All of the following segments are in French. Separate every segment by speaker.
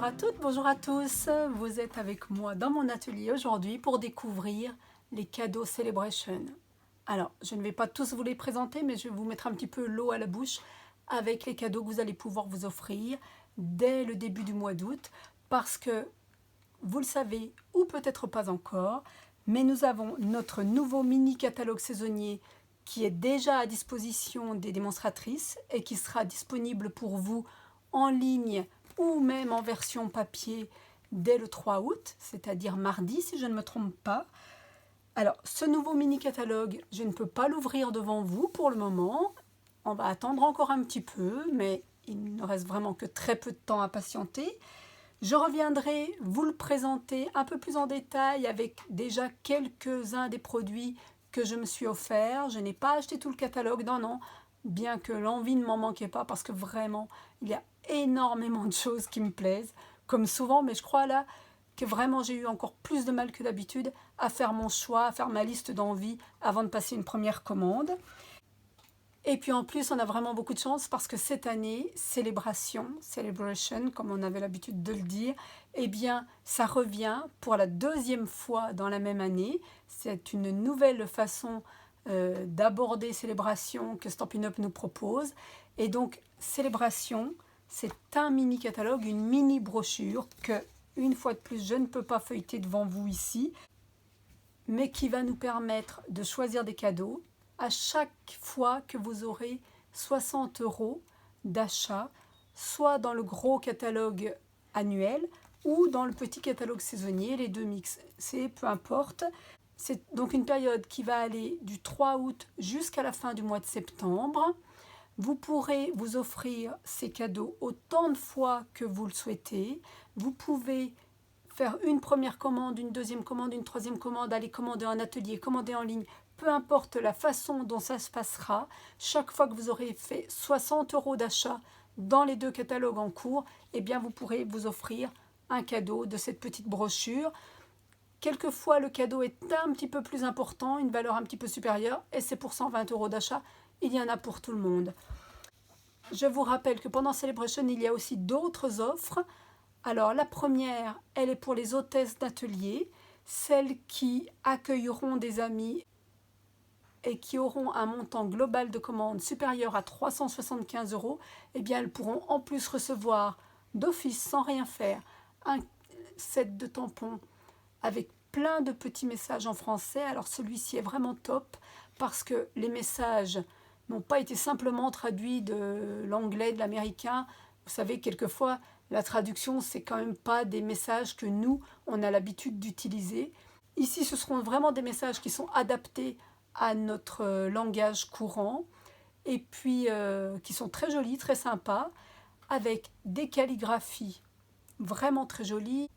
Speaker 1: à toutes, bonjour à tous. Vous êtes avec moi dans mon atelier aujourd'hui pour découvrir les cadeaux Celebration. Alors, je ne vais pas tous vous les présenter, mais je vais vous mettre un petit peu l'eau à la bouche avec les cadeaux que vous allez pouvoir vous offrir dès le début du mois d'août, parce que vous le savez, ou peut-être pas encore, mais nous avons notre nouveau mini catalogue saisonnier qui est déjà à disposition des démonstratrices et qui sera disponible pour vous en ligne ou même en version papier dès le 3 août, c'est-à-dire mardi si je ne me trompe pas. Alors, ce nouveau mini-catalogue, je ne peux pas l'ouvrir devant vous pour le moment. On va attendre encore un petit peu, mais il ne reste vraiment que très peu de temps à patienter. Je reviendrai vous le présenter un peu plus en détail avec déjà quelques-uns des produits que je me suis offert. Je n'ai pas acheté tout le catalogue, non, bien que l'envie ne m'en manquait pas parce que vraiment, il y a énormément de choses qui me plaisent, comme souvent, mais je crois là que vraiment j'ai eu encore plus de mal que d'habitude à faire mon choix, à faire ma liste d'envies avant de passer une première commande. Et puis en plus, on a vraiment beaucoup de chance parce que cette année, Celebration, comme on avait l'habitude de le dire, eh bien, ça revient pour la deuxième fois dans la même année. C'est une nouvelle façon d'aborder Célébration que Stampin' Up! Nous propose. Et donc, Célébration, c'est un mini catalogue, une mini brochure que, une fois de plus, je ne peux pas feuilleter devant vous ici, mais qui va nous permettre de choisir des cadeaux à chaque fois que vous aurez 60 € d'achat, soit dans le gros catalogue annuel ou dans le petit catalogue saisonnier, les deux mixés, peu importe. C'est donc une période qui va aller du 3 août jusqu'à la fin du mois de septembre. Vous pourrez vous offrir ces cadeaux autant de fois que vous le souhaitez. Vous pouvez faire une première commande, une deuxième commande, une troisième commande, aller commander en atelier, commander en ligne, peu importe la façon dont ça se passera. Chaque fois que vous aurez fait 60 € d'achat dans les deux catalogues en cours, eh bien vous pourrez vous offrir un cadeau de cette petite brochure. Quelquefois, le cadeau est un petit peu plus important, une valeur un petit peu supérieure, et c'est pour 120 € d'achat. Il y en a pour tout le monde. Je vous rappelle que pendant Celebration, il y a aussi d'autres offres. Alors la première, elle est pour les hôtesses d'atelier, celles qui accueilleront des amis et qui auront un montant global de commande supérieur à 375 €, eh bien elles pourront en plus recevoir d'office, sans rien faire, un set de tampons avec plein de petits messages en français. Alors celui-ci est vraiment top parce que les messages n'ont pas été simplement traduits de l'anglais, de l'américain. Vous savez, quelquefois, la traduction, c'est quand même pas des messages que nous, on a l'habitude d'utiliser. Ici, ce seront vraiment des messages qui sont adaptés à notre langage courant et puis qui sont très jolis, très sympas, avec des calligraphies vraiment très jolies.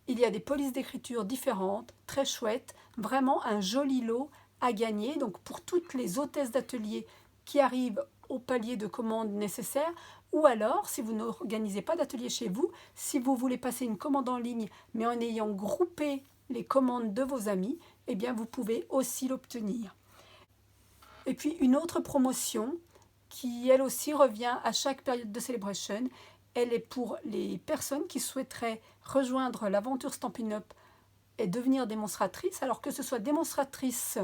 Speaker 1: Il y a des polices d'écriture différentes, très chouettes, vraiment un joli lot à gagner. Donc pour toutes les hôtesses d'atelier qui arrivent au palier de commande nécessaire, ou alors, si vous n'organisez pas d'atelier chez vous, si vous voulez passer une commande en ligne, mais en ayant groupé les commandes de vos amis, eh bien vous pouvez aussi l'obtenir. Et puis une autre promotion qui elle aussi revient à chaque période de Celebration, elle est pour les personnes qui souhaiteraient rejoindre l'aventure Stampin' Up! Et devenir démonstratrice, alors que ce soit démonstratrice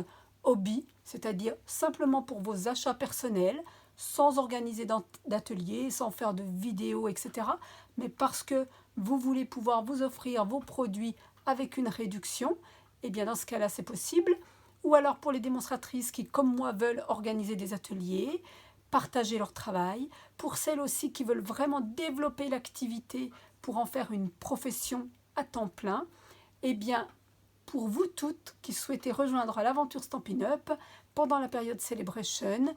Speaker 1: hobby, c'est-à-dire simplement pour vos achats personnels, sans organiser d'atelier, sans faire de vidéos, etc., mais parce que vous voulez pouvoir vous offrir vos produits avec une réduction, et bien dans ce cas-là, c'est possible. Ou alors pour les démonstratrices qui, comme moi, veulent organiser des ateliers, partager leur travail, pour celles aussi qui veulent vraiment développer l'activité pour en faire une profession à temps plein, eh bien, pour vous toutes qui souhaitez rejoindre l'aventure Stampin' Up! Pendant la période Celebration,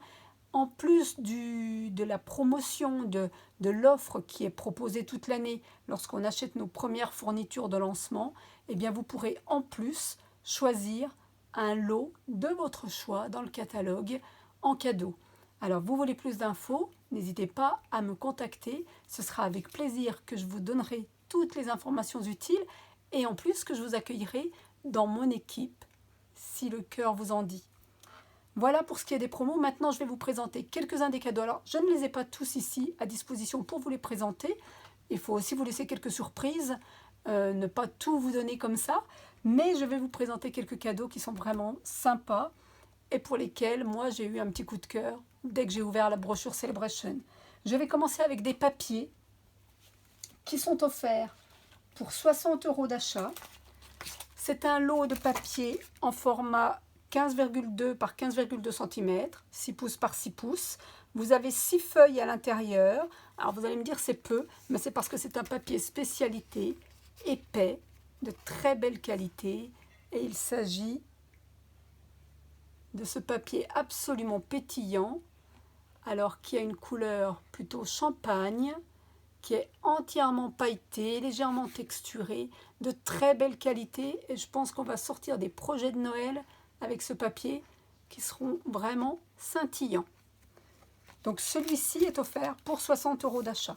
Speaker 1: en plus de la promotion de l'offre qui est proposée toute l'année lorsqu'on achète nos premières fournitures de lancement, eh bien vous pourrez en plus choisir un lot de votre choix dans le catalogue en cadeau. Alors vous voulez plus d'infos, n'hésitez pas à me contacter, ce sera avec plaisir que je vous donnerai toutes les informations utiles et en plus que je vous accueillerai dans mon équipe si le cœur vous en dit. Voilà pour ce qui est des promos. Maintenant, je vais vous présenter quelques-uns des cadeaux. Alors, je ne les ai pas tous ici à disposition pour vous les présenter, Il faut aussi vous laisser quelques surprises, ne pas tout vous donner comme ça. Mais je vais vous présenter quelques cadeaux qui sont vraiment sympas et pour lesquels moi j'ai eu un petit coup de cœur dès que j'ai ouvert la brochure Celebration. Je vais commencer avec des papiers qui sont offerts pour 60 € d'achat. C'est un lot de papier en format 15,2 par 15,2 cm, 6 pouces par 6 pouces. Vous avez 6 feuilles à l'intérieur. Alors vous allez me dire c'est peu, mais c'est parce que c'est un papier spécialité, épais, de très belle qualité. Et il s'agit de ce papier absolument pétillant, alors qui a une couleur plutôt champagne, qui est entièrement pailleté, légèrement texturé, de très belle qualité. Et je pense qu'on va sortir des projets de Noël avec ce papier qui seront vraiment scintillants. Donc celui-ci est offert pour 60 € d'achat.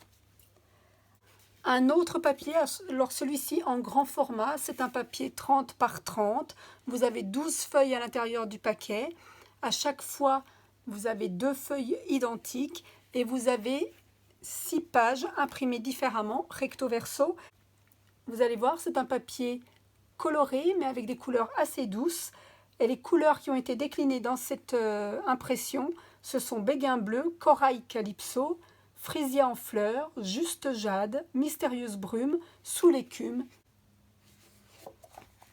Speaker 1: Un autre papier, alors celui-ci en grand format, c'est un papier 30 par 30. Vous avez 12 feuilles à l'intérieur du paquet. À chaque fois, vous avez 2 feuilles identiques et vous avez 6 pages imprimées différemment, recto verso. Vous allez voir, c'est un papier coloré, mais avec des couleurs assez douces. Et les couleurs qui ont été déclinées dans cette impression, ce sont béguin bleu, corail calypso, frisia en fleurs, juste jade, mystérieuse brume, sous l'écume.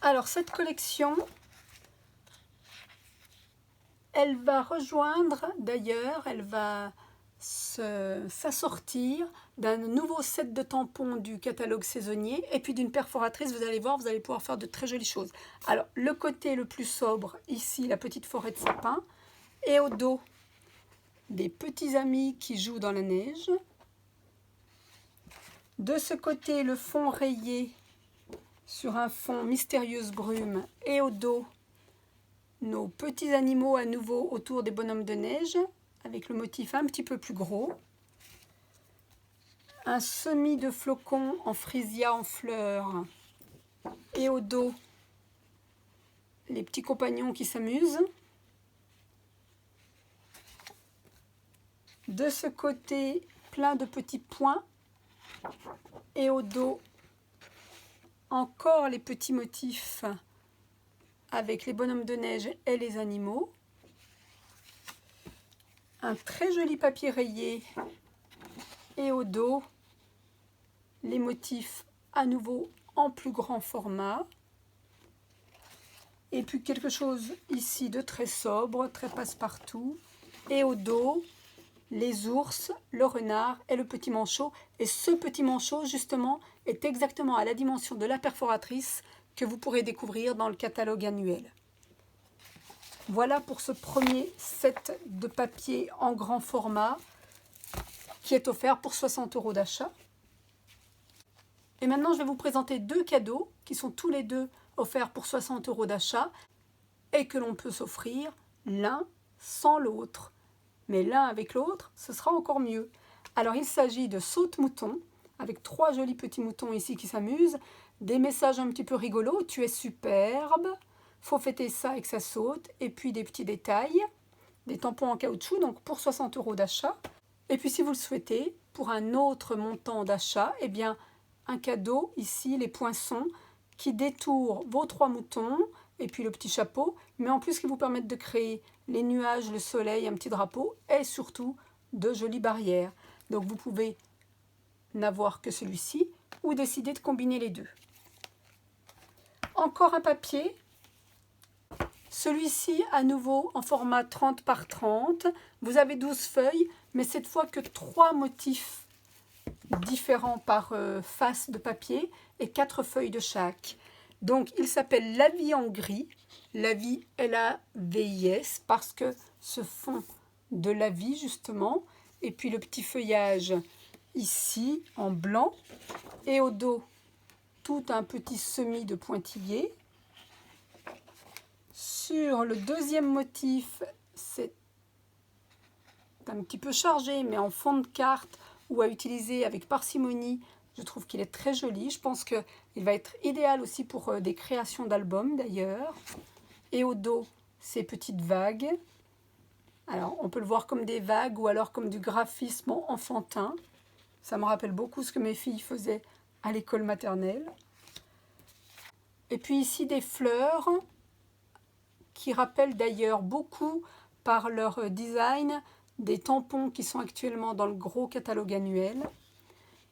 Speaker 1: Alors cette collection, elle va rejoindre d'ailleurs, elle va s'assortir d'un nouveau set de tampons du catalogue saisonnier et puis d'une perforatrice. Vous allez voir, vous allez pouvoir faire de très jolies choses. Alors le côté le plus sobre, ici la petite forêt de sapin, et au dos des petits amis qui jouent dans la neige. De ce côté, le fond rayé sur un fond mystérieuse brume et au dos, nos petits animaux à nouveau autour des bonhommes de neige avec le motif un petit peu plus gros. Un semis de flocons en frisia en fleurs et au dos, les petits compagnons qui s'amusent. De ce côté, plein de petits points et au dos, encore les petits motifs avec les bonhommes de neige et les animaux. Un très joli papier rayé et au dos, les motifs à nouveau en plus grand format. Et puis quelque chose ici de très sobre, très passe-partout. Et au dos, les ours, le renard et le petit manchot. Et ce petit manchot, justement, est exactement à la dimension de la perforatrice que vous pourrez découvrir dans le catalogue annuel. Voilà pour ce premier set de papier en grand format qui est offert pour 60 € d'achat. Et maintenant, je vais vous présenter 2 cadeaux qui sont tous les deux offerts pour 60 € d'achat et que l'on peut s'offrir l'un sans l'autre. Mais l'un avec l'autre, ce sera encore mieux. Alors, il s'agit de saute-mouton, avec 3 jolis petits moutons ici qui s'amusent, des messages un petit peu rigolos, tu es superbe, faut fêter ça et que ça saute, et puis des petits détails, des tampons en caoutchouc, donc pour 60 € d'achat. Et puis si vous le souhaitez, pour un autre montant d'achat, eh bien, un cadeau, ici, les poinçons, qui détourent vos 3 moutons, et puis le petit chapeau, mais en plus qui vous permettent de créer les nuages, le soleil, un petit drapeau, et surtout de jolies barrières. Donc vous pouvez n'avoir que celui-ci, ou décider de combiner les deux. Encore un papier, celui-ci à nouveau en format 30 par 30. Vous avez 12 feuilles, mais cette fois que 3 motifs différents par face de papier et 4 feuilles de chaque. Donc il s'appelle La vie en gris. La vie, L-A-V-I-S, parce que ce fond de la vie justement. Et puis le petit feuillage ici en blanc. Et au dos, tout un petit semis de pointillés. Sur le deuxième motif, c'est un petit peu chargé, mais en fond de carte ou à utiliser avec parcimonie. Je trouve qu'il est très joli. Je pense qu'il va être idéal aussi pour des créations d'albums d'ailleurs. Et au dos, ces petites vagues. Alors, on peut le voir comme des vagues ou alors comme du graphisme enfantin. Ça me rappelle beaucoup ce que mes filles faisaient à l'école maternelle. Et puis ici des fleurs qui rappellent d'ailleurs beaucoup par leur design des tampons qui sont actuellement dans le gros catalogue annuel.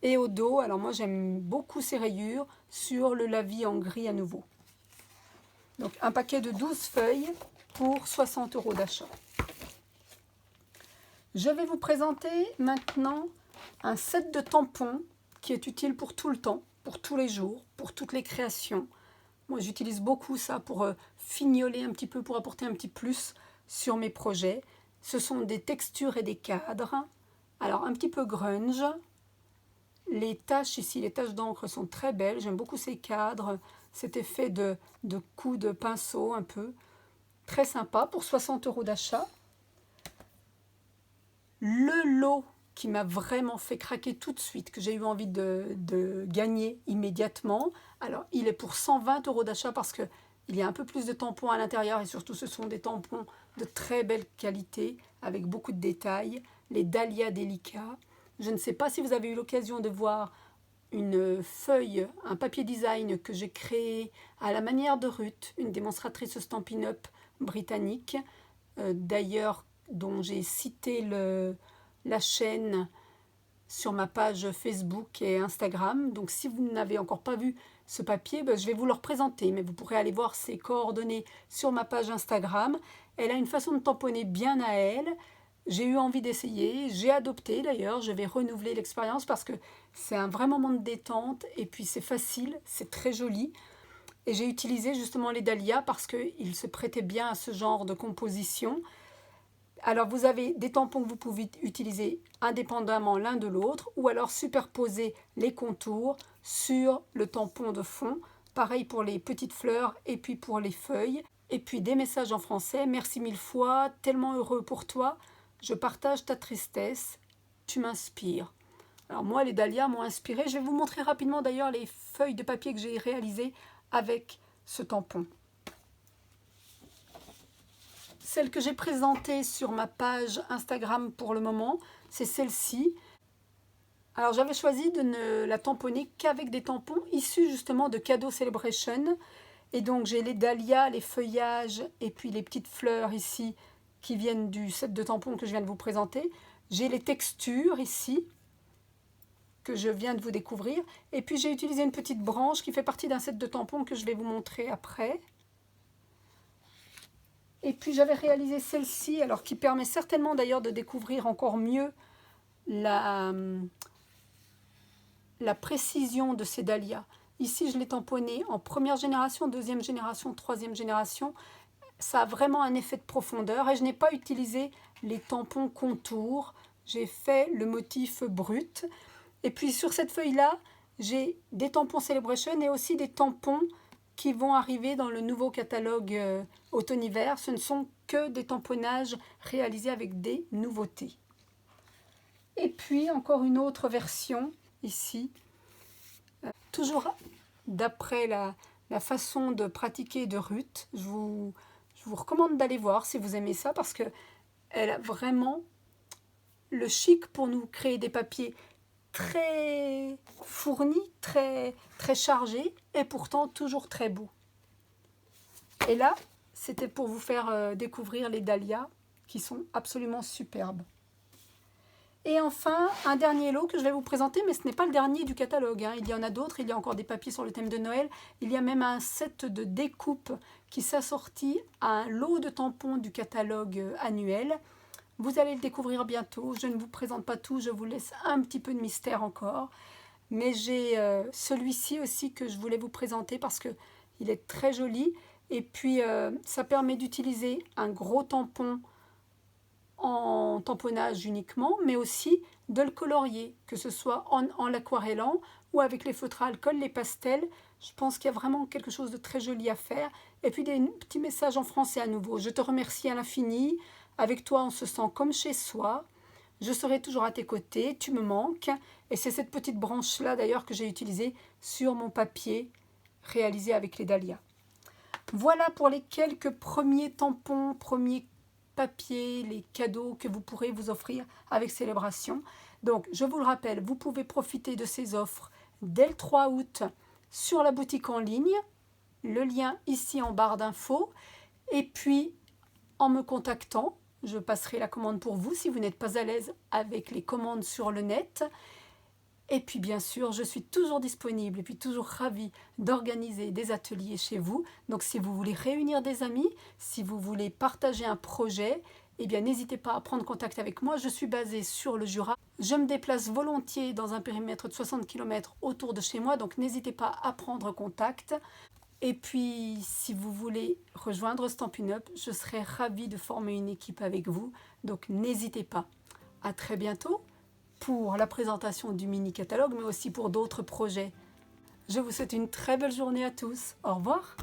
Speaker 1: Et au dos, alors moi j'aime beaucoup ces rayures sur le lavis en gris à nouveau. Donc un paquet de 12 feuilles pour 60 € d'achat. Je vais vous présenter maintenant un set de tampons qui est utile pour tout le temps, pour tous les jours, pour toutes les créations. Moi j'utilise beaucoup ça pour fignoler un petit peu, pour apporter un petit plus sur mes projets. Ce sont des textures et des cadres. Alors un petit peu grunge. Les taches ici, les taches d'encre sont très belles. J'aime beaucoup ces cadres, cet effet de coups de pinceau un peu. Très sympa pour 60 € d'achat. Le lot qui m'a vraiment fait craquer tout de suite, que j'ai eu envie de gagner immédiatement. Alors il est pour 120 € d'achat parce qu'il y a un peu plus de tampons à l'intérieur et surtout ce sont des tampons de très belle qualité avec beaucoup de détails. Les Dahlia Délicats. Je ne sais pas si vous avez eu l'occasion de voir une feuille, un papier design que j'ai créé à la manière de Ruth, une démonstratrice Stampin' Up britannique, d'ailleurs dont j'ai cité la chaîne sur ma page Facebook et Instagram. Donc si vous n'avez encore pas vu ce papier, je vais vous le représenter, mais vous pourrez aller voir ses coordonnées sur ma page Instagram. Elle a une façon de tamponner bien à elle. J'ai eu envie d'essayer, j'ai adopté d'ailleurs, je vais renouveler l'expérience parce que c'est un vrai moment de détente et puis c'est facile, c'est très joli. Et j'ai utilisé justement les dahlias parce qu'ils se prêtaient bien à ce genre de composition. Alors vous avez des tampons que vous pouvez utiliser indépendamment l'un de l'autre ou alors superposer les contours sur le tampon de fond. Pareil pour les petites fleurs et puis pour les feuilles. Et puis des messages en français, merci mille fois, tellement heureux pour toi, je partage ta tristesse, tu m'inspires. Alors moi les dahlias m'ont inspiré, je vais vous montrer rapidement d'ailleurs les feuilles de papier que j'ai réalisées avec ce tampon. Celle que j'ai présentée sur ma page Instagram pour le moment, c'est celle-ci. Alors j'avais choisi de ne la tamponner qu'avec des tampons issus justement de Cadeau Celebration. Et donc j'ai les dahlias, les feuillages et puis les petites fleurs ici qui viennent du set de tampons que je viens de vous présenter. J'ai les textures ici que je viens de vous découvrir. Et puis j'ai utilisé une petite branche qui fait partie d'un set de tampons que je vais vous montrer après. Et puis j'avais réalisé celle-ci, alors qui permet certainement d'ailleurs de découvrir encore mieux la précision de ces dahlias. Ici je l'ai tamponné en première génération, deuxième génération, troisième génération. Ça a vraiment un effet de profondeur et je n'ai pas utilisé les tampons contours. J'ai fait le motif brut. Et puis sur cette feuille-là, j'ai des tampons Celebration et aussi des tampons qui vont arriver dans le nouveau catalogue automne-hiver. Ce ne sont que des tamponnages réalisés avec des nouveautés. Et puis encore une autre version ici, toujours d'après la façon de pratiquer de Ruth. Je vous recommande d'aller voir si vous aimez ça parce qu'elle a vraiment le chic pour nous créer des papiers très fournis, très chargés et pourtant toujours très beaux. Et là, c'était pour vous faire découvrir les dahlias qui sont absolument superbes. Et enfin, un dernier lot que je vais vous présenter, mais ce n'est pas le dernier du catalogue. Il y en a d'autres, il y a encore des papiers sur le thème de Noël. Il y a même un set de découpe qui s'assortit à un lot de tampons du catalogue annuel. Vous allez le découvrir bientôt. Je ne vous présente pas tout, je vous laisse un petit peu de mystère encore. Mais j'ai celui-ci aussi que je voulais vous présenter parce qu'il est très joli. Et puis, ça permet d'utiliser un gros tampon en tamponnage uniquement, mais aussi de le colorier, que ce soit en l'aquarellant ou avec les feutres à alcool, les pastels. Je pense qu'il y a vraiment quelque chose de très joli à faire. Et puis des petits messages en français à nouveau. Je te remercie à l'infini. Avec toi, on se sent comme chez soi. Je serai toujours à tes côtés. Tu me manques. Et c'est cette petite branche-là d'ailleurs que j'ai utilisée sur mon papier réalisé avec les dahlias. Voilà pour les quelques premiers tampons, premiers papier, les cadeaux que vous pourrez vous offrir avec Célébration. Donc, je vous le rappelle, vous pouvez profiter de ces offres dès le 3 août sur la boutique en ligne. Le lien ici en barre d'infos. Et puis, en me contactant, je passerai la commande pour vous si vous n'êtes pas à l'aise avec les commandes sur le net. Et puis bien sûr, je suis toujours disponible et puis toujours ravie d'organiser des ateliers chez vous. Donc si vous voulez réunir des amis, si vous voulez partager un projet, eh bien n'hésitez pas à prendre contact avec moi. Je suis basée sur le Jura. Je me déplace volontiers dans un périmètre de 60 km autour de chez moi, donc n'hésitez pas à prendre contact. Et puis, si vous voulez rejoindre Stampin' Up, je serai ravie de former une équipe avec vous. Donc n'hésitez pas. À très bientôt pour la présentation du mini-catalogue, mais aussi pour d'autres projets. Je vous souhaite une très belle journée à tous. Au revoir.